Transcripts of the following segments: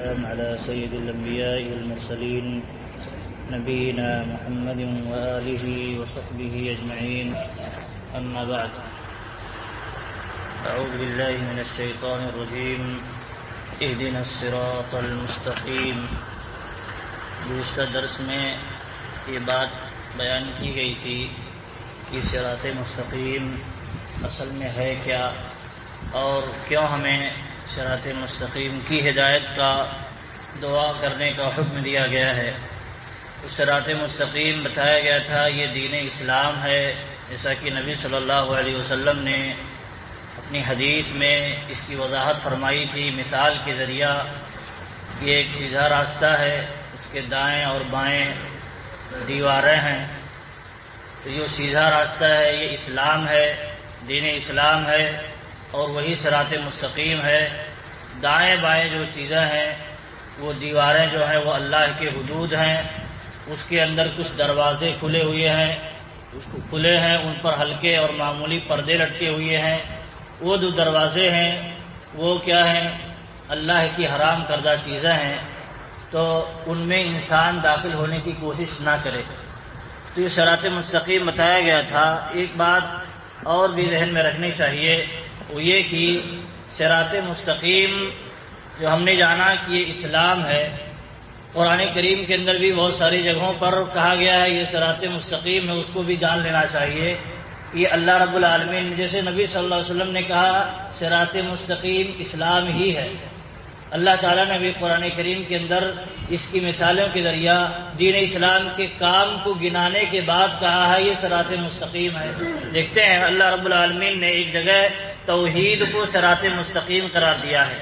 والسلام على سيد الأنبياء والمرسلين نبينا محمد وآله وصحبه أجمعين. أما بعد، أعوذ بالله من الشيطان الرجيم. اهدنا الصراط المستقيم. گزشتہ درس میں یہ بات بیان کی گئی تھی کہ صراط مستقیم اصل میں ہے کیا اور کیوں ہمیں صراط مستقیم کی ہدایت کا دعا کرنے کا حکم دیا گیا ہے. صراط مستقیم بتایا گیا تھا یہ دین اسلام ہے، جیسا کہ نبی صلی اللہ علیہ وسلم نے اپنی حدیث میں اس کی وضاحت فرمائی تھی مثال کے ذریعہ. یہ ایک سیدھا راستہ ہے، اس کے دائیں اور بائیں دیواریں ہیں. تو یہ سیدھا راستہ ہے، یہ اسلام ہے، دین اسلام ہے اور وہی صراط مستقیم ہے. دائیں بائیں جو چیزیں ہیں وہ دیواریں جو ہیں وہ اللہ کے حدود ہیں. اس کے اندر کچھ دروازے کھلے ہیں، ان پر ہلکے اور معمولی پردے لٹکے ہوئے ہیں. وہ جو دروازے ہیں وہ کیا ہیں؟ اللہ کی حرام کردہ چیزیں ہیں، تو ان میں انسان داخل ہونے کی کوشش نہ کرے. تو یہ صراط مستقیم بتایا گیا تھا. ایک بات اور بھی ذہن میں رکھنی چاہیے، وہ یہ کہ صراط مستقیم جو ہم نے جانا کہ یہ اسلام ہے، قرآن کریم کے اندر بھی بہت ساری جگہوں پر کہا گیا ہے یہ صراط مستقیم ہے، اس کو بھی جان لینا چاہیے. یہ اللہ رب العالمین جیسے نبی صلی اللہ علیہ وسلم نے کہا صراط مستقیم اسلام ہی ہے، اللہ تعالیٰ نے بھی قرآن کریم کے اندر اس کی مثالوں کے ذریعہ دین اسلام کے کام کو گنانے کے بعد کہا ہے یہ صراط مستقیم ہے. دیکھتے ہیں اللہ رب العالمین نے ایک جگہ توحید کو صراط مستقیم قرار دیا ہے.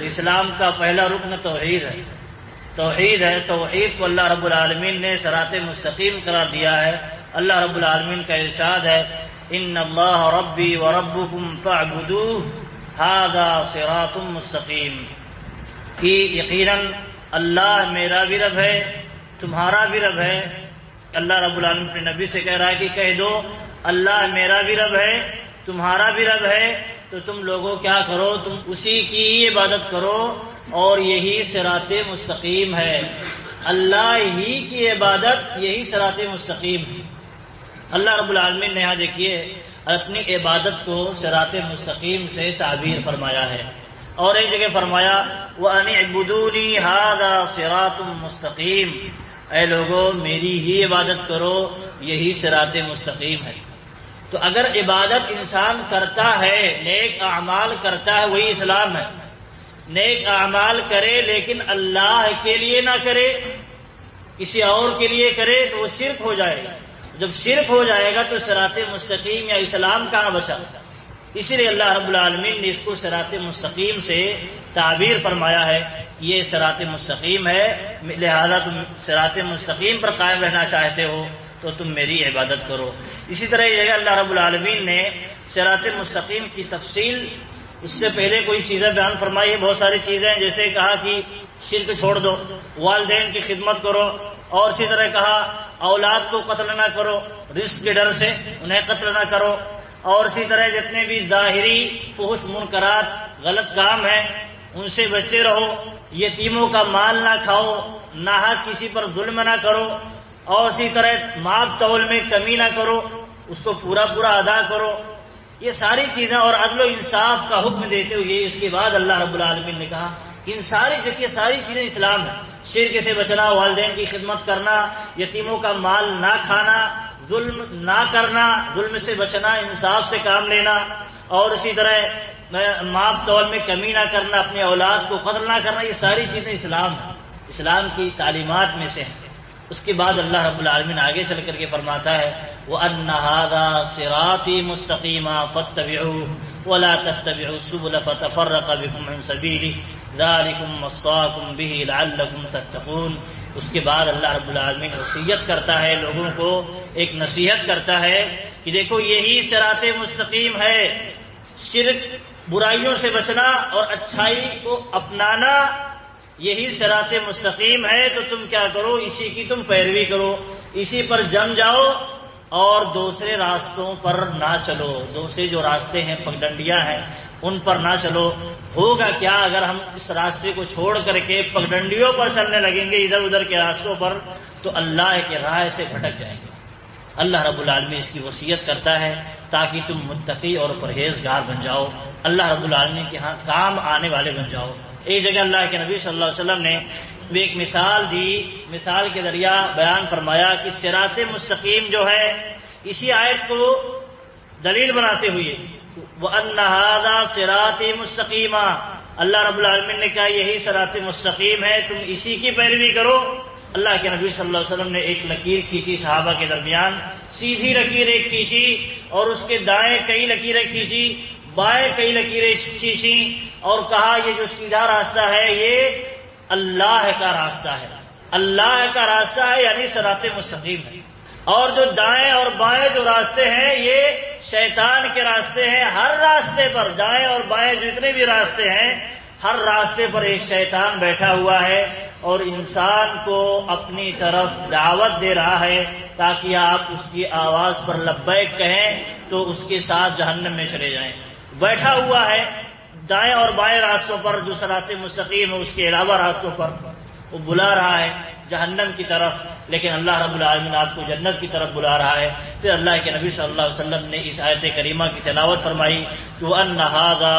اسلام کا پہلا رکن توحید ہے. توحید کو اللہ رب العالمین نے صراط مستقیم قرار دیا ہے. اللہ رب العالمین کا ارشاد ہے ان اللہ ربی وربکم فاعبدوہ ھذا صراط مستقیم، کہ یقیناً اللہ میرا بھی رب ہے تمہارا بھی رب ہے. اللہ رب العالمین اپنے نبی سے کہہ رہا ہے کہ کہہ دو اللہ میرا بھی رب ہے تمہارا بھی رب ہے، تو تم لوگوں کیا کرو، تم اسی کی عبادت کرو اور یہی صراط مستقیم ہے. اللہ ہی کی عبادت یہی صراط مستقیم ہے. اللہ رب العالمین نے یہاں دیکھیے اپنی عبادت کو صراط مستقیم سے تعبیر فرمایا ہے. اور ایک جگہ فرمایا وَأَنِ اعْبُدُونِي هَذَا صِرَاطٌ مُسْتَقِيمٌ، اے لوگو میری ہی عبادت کرو یہی صراط مستقیم ہے. تو اگر عبادت انسان کرتا ہے، نیک اعمال کرتا ہے، وہی اسلام ہے. نیک اعمال کرے لیکن اللہ کے لیے نہ کرے، کسی اور کے لیے کرے تو وہ شرک ہو جائے گا. جب شرک ہو جائے گا تو صراط مستقیم یا اسلام کہاں بچا؟ اسی لیے اللہ رب العالمین نے اس کو صراط مستقیم سے تعبیر فرمایا ہے. یہ صراط مستقیم ہے، لہذا تم صراط مستقیم پر قائم رہنا چاہتے ہو تو تم میری عبادت کرو. اسی طرح یہ جگہ اللہ رب العالمین نے صراط مستقیم کی تفصیل اس سے پہلے کوئی چیزیں بیان فرمائی ہے. بہت ساری چیزیں، جیسے کہا کہ شرک چھوڑ دو، والدین کی خدمت کرو، اور اسی طرح کہا اولاد کو قتل نہ کرو، رزق کے ڈر سے انہیں قتل نہ کرو، اور اسی طرح جتنے بھی ظاہری فحش منکرات غلط کام ہیں ان سے بچتے رہو. یتیموں کا مال نہ کھاؤ، ناحق کسی پر ظلم نہ کرو، اور اسی طرح ماپ تول میں کمی نہ کرو، اس کو پورا ادا کرو. یہ ساری چیزیں اور عدل و انصاف کا حکم دیتے ہوئے اس کے بعد اللہ رب العالمین نے کہا ان ساری چیزیں اسلام ہیں. شرک سے بچنا، والدین کی خدمت کرنا، یتیموں کا مال نہ کھانا، ظلم نہ کرنا، ظلم سے بچنا، انصاف سے کام لینا، اور اسی طرح ماپ تول میں کمی نہ کرنا، اپنی اولاد کو قتل نہ کرنا. یہ ساری چیزیں اسلام کی تعلیمات میں سے ہیں. اس کے بعد اللہ رب العالمین آگے چل کر کے فرماتا ہے وَأَنَّ هَذَا صِرَاطِي مُسْتَقِيمًا فَاتَّبِعُوهُ وَلَا تَتَّبِعُوا السُّبُلَ فَتَفَرَّقَ بِكُمْ عَنْ سَبِيلِهِ ذَلِكُمْ وَصَّاكُمْ بِهِ لَعَلَّكُمْ تَتَّقُونَ. اس کے بعد اللہ رب العالمین وصیت کرتا ہے، لوگوں کو ایک نصیحت کرتا ہے کہ دیکھو یہی صراط مستقیم ہے. شرک، برائیوں سے بچنا اور اچھائی کو اپنانا یہی صراط مستقیم ہے. تو تم کیا کرو، اسی کی تم پیروی کرو، اسی پر جم جاؤ اور دوسرے راستوں پر نہ چلو. دوسرے جو راستے ہیں، پگڈنڈیاں ہیں، ان پر نہ چلو۔ ہوگا کیا اگر ہم اس راستے کو چھوڑ کر کے پگڈنڈیوں پر چلنے لگیں گے، ادھر ادھر کے راستوں پر، تو اللہ کے راہ سے بھٹک جائیں گے۔ اللہ رب العالمین اس کی وصیت کرتا ہے تاکہ تم متقی اور پرہیزگار بن جاؤ، اللہ رب العالمین کے ہاں کام آنے والے بن جاؤ۔ ایک جگہ اللہ کے نبی صلی اللہ علیہ وسلم نے ایک مثال دی، مثال کے ذریعہ بیان فرمایا کہ صراط مستقیم جو ہے، اسی آیت کو دلیل بناتے ہوئے وَأَنَّ هَذَا صِرَاطِي مُسْتَقِيمًا، اللہ رب العالمین نے کہا یہی صراط مستقیم ہے، تم اسی کی پیروی کرو۔ اللہ کے نبی صلی اللہ علیہ وسلم نے ایک لکیر کھینچی صحابہ کے درمیان، سیدھی لکیر ایک کھینچی اور اس کے دائیں کئی لکیریں کھینچی، بائیں کئی لکیریں کھینچی، اور کہا یہ جو سیدھا راستہ ہے یہ اللہ کا راستہ ہے، اللہ کا راستہ ہے، یعنی صراط مستقیم ہے، اور جو دائیں اور بائیں جو راستے ہیں یہ شیطان کے راستے ہیں۔ ہر راستے پر دائیں اور بائیں جتنے بھی راستے ہیں، ہر راستے پر ایک شیطان بیٹھا ہوا ہے اور انسان کو اپنی طرف دعوت دے رہا ہے تاکہ آپ اس کی آواز پر لبیک کہیں تو اس کے ساتھ جہنم میں چلے جائیں۔ بیٹھا ہوا ہے دائیں اور بائیں راستوں پر جو صراط مستقیم ہے، اس کے علاوہ راستوں پر وہ بلا رہا ہے جہنم کی طرف، لیکن اللہ رب العالمین آپ کو جنت کی طرف بلا رہا ہے۔ پھر اللہ کے نبی صلی اللہ علیہ وسلم نے اس آیت کریمہ کی تلاوت فرمائی کہ وَأَنَّ هَذَا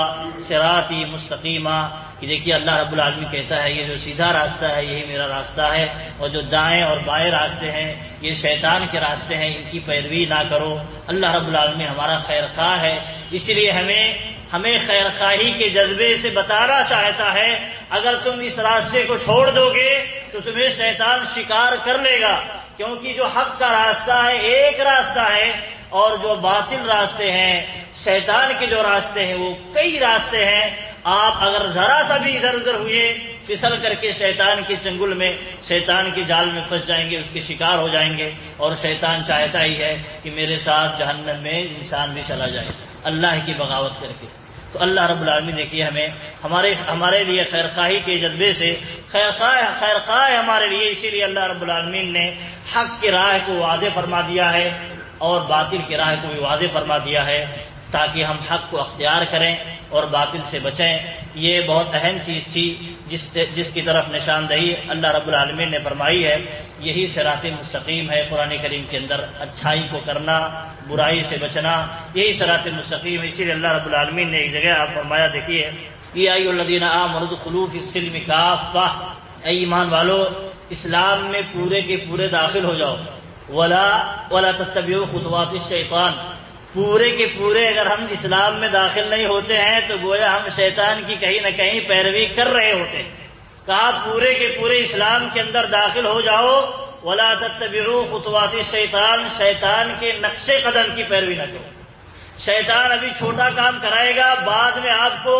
صِرَاطِي مُسْتَقِيمًا، کہ دیکھیے اللہ رب العالمین کہتا ہے یہ جو سیدھا راستہ ہے یہی میرا راستہ ہے، اور جو دائیں اور بائیں راستے ہیں یہ شیطان کے راستے ہیں، ان کی پیروی نہ کرو۔ اللہ رب العالمین ہمارا خیر خواہ ہے، اس لیے ہمیں خیر خواہی کے جذبے سے بتانا چاہتا ہے اگر تم اس راستے کو چھوڑ دو گے تو تمہیں شیطان شکار کر لے گا، کیونکہ جو حق کا راستہ ہے ایک راستہ ہے، اور جو باطل راستے ہیں شیطان کے جو راستے ہیں وہ کئی راستے ہیں۔ آپ اگر ذرا سا بھی ادھر ادھر ہوئے پھسل کر کے شیطان کے چنگل میں، شیطان کے جال میں پھنس جائیں گے، اس کے شکار ہو جائیں گے، اور شیطان چاہتا ہی ہے کہ میرے ساتھ جہنم میں انسان بھی چلا جائے اللہ کی بغاوت کر کے۔ تو اللہ رب العالمین دیکھیے ہمارے لیے خیر خواہی کے جذبے سے خیر خواہ ہے ہمارے لیے، اسی لیے اللہ رب العالمین نے حق کی راہ کو واضح فرما دیا ہے اور باطل کی راہ کو بھی واضح فرما دیا ہے تاکہ ہم حق کو اختیار کریں اور باطل سے بچیں۔ یہ بہت اہم چیز تھی جس کی طرف نشاندہی اللہ رب العالمین نے فرمائی ہے، یہی صراط مستقیم ہے۔ قرآن کریم کے اندر اچھائی کو کرنا، برائی سے بچنا، یہی صراط مستقیم ہے۔ اسی لیے اللہ رب العالمین نے ایک جگہ آپ فرمایا، دیکھیے یا ایھا الذین آمنوا ادخلوا فی السلم کافۃ، اے ایمان والو اسلام میں پورے کے پورے داخل ہو جاؤ، ولا تتبعوا خطوات الشیطان، پورے کے پورے اگر ہم اسلام میں داخل نہیں ہوتے ہیں تو گویا ہم شیطان کی کہیں نہ کہیں پیروی کر رہے ہوتے ہیں۔ کہا پورے کے پورے اسلام کے اندر داخل ہو جاؤ، ولا تتبعوا خطوات الشیطان، شیطان کے نقش قدم کی پیروی نہ کرو۔ شیطان ابھی چھوٹا کام کرائے گا، بعد میں آپ کو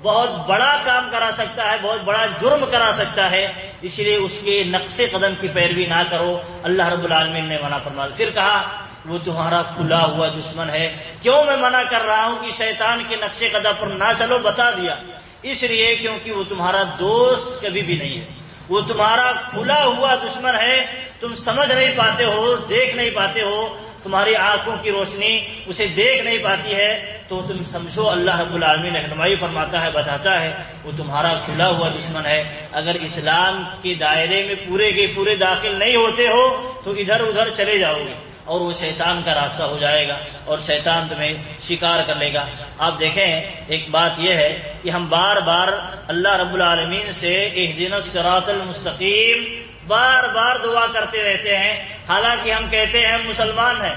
بہت بڑا کام کرا سکتا ہے، بہت بڑا جرم کرا سکتا ہے، اس لیے اس کے نقش قدم کی پیروی نہ کرو، اللہ رب العالمین نے منع فرمایا۔ پھر کہا وہ تمہارا کھلا ہوا دشمن ہے۔ کیوں میں منع کر رہا ہوں کہ شیطان کے نقش قدم پر نہ چلو؟ بتا دیا، اس لیے کیونکہ وہ تمہارا دوست کبھی بھی نہیں ہے، وہ تمہارا کھلا ہوا دشمن ہے، تم سمجھ نہیں پاتے ہو، دیکھ نہیں پاتے ہو، تمہاری آنکھوں کی روشنی اسے دیکھ نہیں پاتی ہے، تو تم سمجھو اللہ رب العالمین رہنمائی فرماتا ہے، بتاتا ہے وہ تمہارا کھلا ہوا دشمن ہے۔ اگر اسلام کے دائرے میں پورے کے پورے داخل نہیں ہوتے ہو تو ادھر ادھر چلے جاؤ گے اور وہ شیطان کا راستہ ہو جائے گا اور شیطان تمہیں شکار کر لے گا۔ آپ دیکھیں ایک بات یہ ہے کہ ہم بار بار اللہ رب العالمین سے اہدنا الصراط المستقیم بار بار دعا کرتے رہتے ہیں، حالانکہ ہم کہتے ہیں ہم مسلمان ہیں،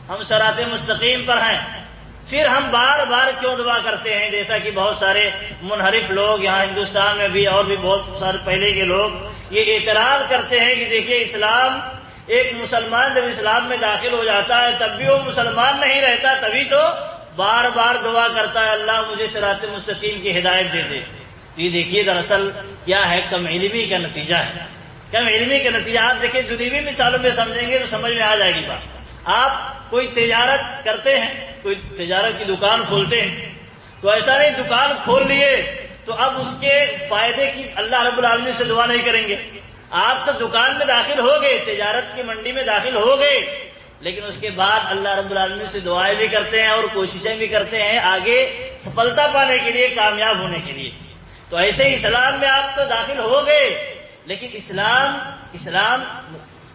ہم صراط مستقیم پر ہیں، پھر ہم بار بار کیوں دعا کرتے ہیں؟ جیسا کہ بہت سارے منحرف لوگ یہاں ہندوستان میں بھی اور بھی بہت سارے پہلے کے لوگ یہ اعتراض کرتے ہیں کہ دیکھیے اسلام، ایک مسلمان جب اسلام میں داخل ہو جاتا ہے تب بھی وہ مسلمان نہیں رہتا، تبھی تو بار بار دعا کرتا ہے اللہ مجھے صراط مستقیم کی ہدایت دے دے۔ یہ دیکھیے دراصل کیا ہے، کم علمی کا نتیجہ ہے، کم علمی کا نتیجہ۔ آپ دیکھیں دنیوی مثالوں میں سمجھیں گے تو سمجھ میں آ جائے گی بات۔ آپ کوئی تجارت کرتے ہیں، کوئی تجارت کی دکان کھولتے ہیں، تو ایسا نہیں دکان کھول لیے تو اب اس کے فائدے کی اللہ رب العالمین سے دعا نہیں کریں گے۔ آپ تو دکان میں داخل ہو گئے، تجارت کی منڈی میں داخل ہو گئے، لیکن اس کے بعد اللہ رب العالمین سے دعائیں بھی کرتے ہیں اور کوششیں بھی کرتے ہیں آگے سفلتا پانے کے لیے، کامیاب ہونے کے لیے۔ تو ایسے ہی اسلام میں آپ تو داخل ہو گئے، لیکن اسلام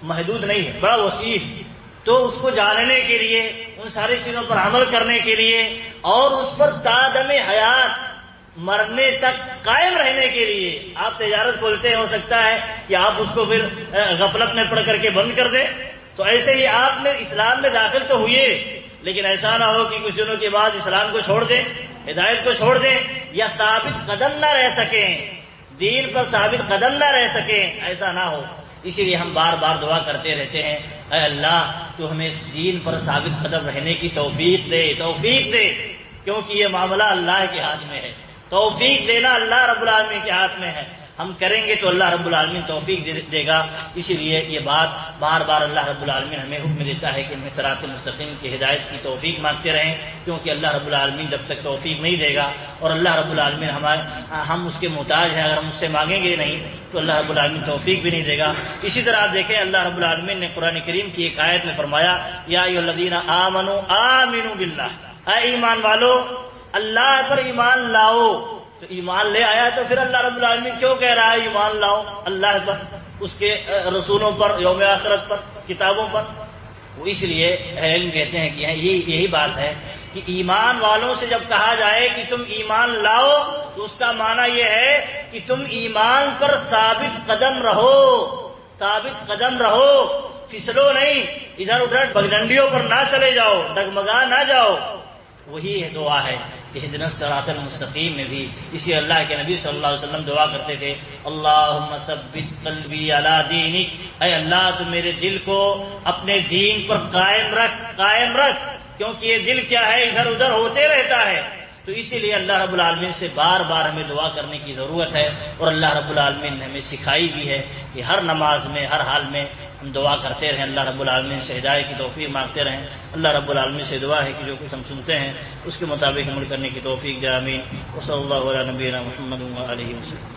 محدود نہیں ہے، بڑا وسیع ہے۔ تو اس کو جاننے کے لیے، ان ساری چیزوں پر عمل کرنے کے لیے اور اس پر تادم حیات مرنے تک قائم رہنے کے لیے، آپ تجارت کھولتے ہیں، ہو سکتا ہے کہ آپ اس کو پھر غفلت میں پڑ کر کے بند کر دیں، تو ایسے ہی آپ نے اسلام میں داخل تو ہوئے، لیکن ایسا نہ ہو کہ کچھ دنوں کے بعد اسلام کو چھوڑ دیں، ہدایت کو چھوڑ دیں، یا ثابت قدم نہ رہ سکیں، دین پر ثابت قدم نہ رہ سکیں، ایسا نہ ہو۔ اسی لیے ہم بار بار دعا کرتے رہتے ہیں، اے اللہ تو ہمیں اس دین پر ثابت قدم رہنے کی توفیق دے، کیونکہ یہ معاملہ اللہ کے ہاتھ میں ہے، توفیق دینا اللہ رب العالمین کے ہاتھ میں ہے۔ ہم کریں گے تو اللہ رب العالمین توفیق دے گا۔ اسی لیے یہ بات بار بار اللہ رب العالمین ہمیں حکم دیتا ہے کہ ہمیں صراط مستقیم کی ہدایت کی توفیق مانگتے رہیں، کیونکہ اللہ رب العالمین جب تک توفیق نہیں دے گا اور اللہ رب العالمین ہم اس کے محتاج ہیں، اگر ہم اس سے مانگیں گے نہیں تو اللہ رب العالمین توفیق بھی نہیں دے گا۔ اسی طرح آپ دیکھیں اللہ رب العالمین نے قرآن کریم کی ایک آیت میں فرمایا، یا ایھا الذین آمنوا آمنوا باللہ، اے ایمان والو اللہ پر ایمان لاؤ۔ تو ایمان لے آیا تو پھر اللہ رب العالمین کیوں کہہ رہا ہے ایمان لاؤ اللہ پر، اس کے رسولوں پر، یوم آخرت پر، کتابوں پر؟ وہ اس لیے علم کہتے ہیں کہ یہی بات ہے کہ ایمان والوں سے جب کہا جائے کہ تم ایمان لاؤ تو اس کا معنی یہ ہے کہ تم ایمان پر ثابت قدم رہو، پھسلو نہیں، ادھر ادھر پگڈنڈیوں پر نہ چلے جاؤ، ڈگمگا نہ جاؤ۔ وہی دعا ہے کہ اہدنا الصراط المستقیم میں بھی اسی اللہ کے نبی صلی اللہ علیہ وسلم دعا کرتے تھے، اللہم ثبت قلبی علی دینک، اے اللہ تو میرے دل کو اپنے دین پر قائم رکھ، کیونکہ یہ دل کیا ہے، ادھر ادھر ہوتے رہتا ہے۔ تو اسی لیے اللہ رب العالمین سے بار بار ہمیں دعا کرنے کی ضرورت ہے، اور اللہ رب العالمین نے ہمیں سکھائی بھی ہے کہ ہر نماز میں، ہر حال میں ہم دعا کرتے رہیں، اللہ رب العالمین سے ہدایت کی توفیق مانگتے رہیں۔ اللہ رب العالمین سے دعا ہے کہ جو کچھ ہم سنتے ہیں اس کے مطابق عمل کرنے کی توفیق دے، آمین۔ وصلی اللہ علی نبینا محمد وعلیہ وسلم۔